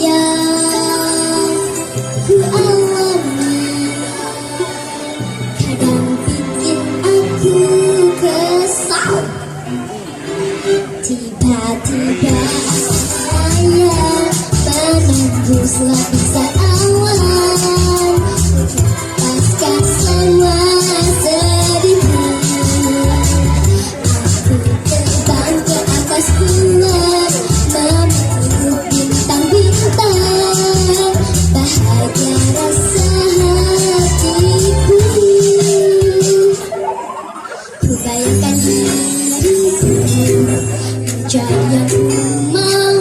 yang ku alami kadang bikin aku kesal. Tiba-tiba saya menembus lapisan awan, lepaskan semua sedihku. Aku terbang ke atas bulan, memeluk bintang-bintang, bahagia rasa hatiku. Ku bayangkan diriku menjadi yang ku mau,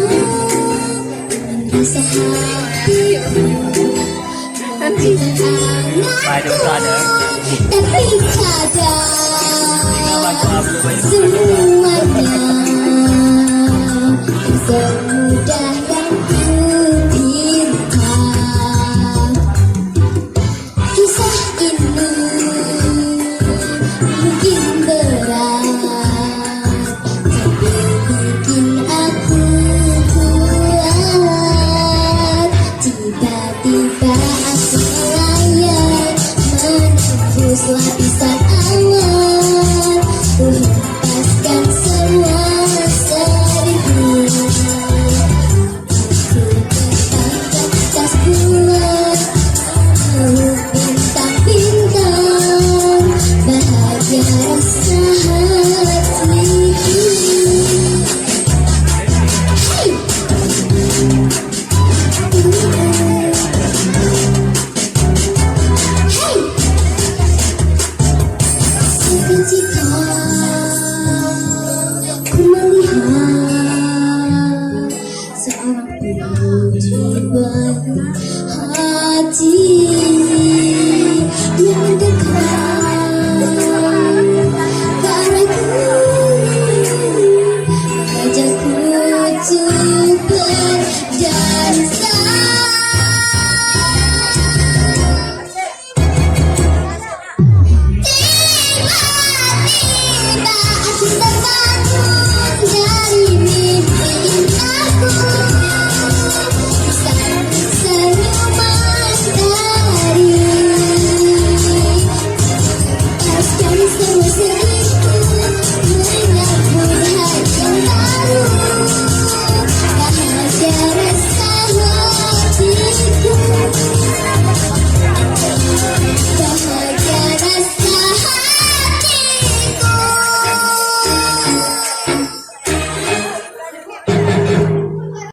merasa hatikuไปดูก่อนเด้อ tapi kadang semuanya semudah yang kupinta. Kisah ini mungkin berat, tapi bikin aku kuat. Tiba-tiba aku melayang menembus lapisan awan, ku lepaskan semua sedihku. Aku terbang ke atas bulan, memeluk bintang-bintang, bahagia rasa hatiku. Hey! Hey! Seketika ku melihat seorang pejuang hati yang mendekat ke arahku, mengajakku untuk berdansa. Tiba-tiba aku terbangun dari mimpi indahku, disambut senyuman dari lepaskan semua sedihku, menyambut hari kembali.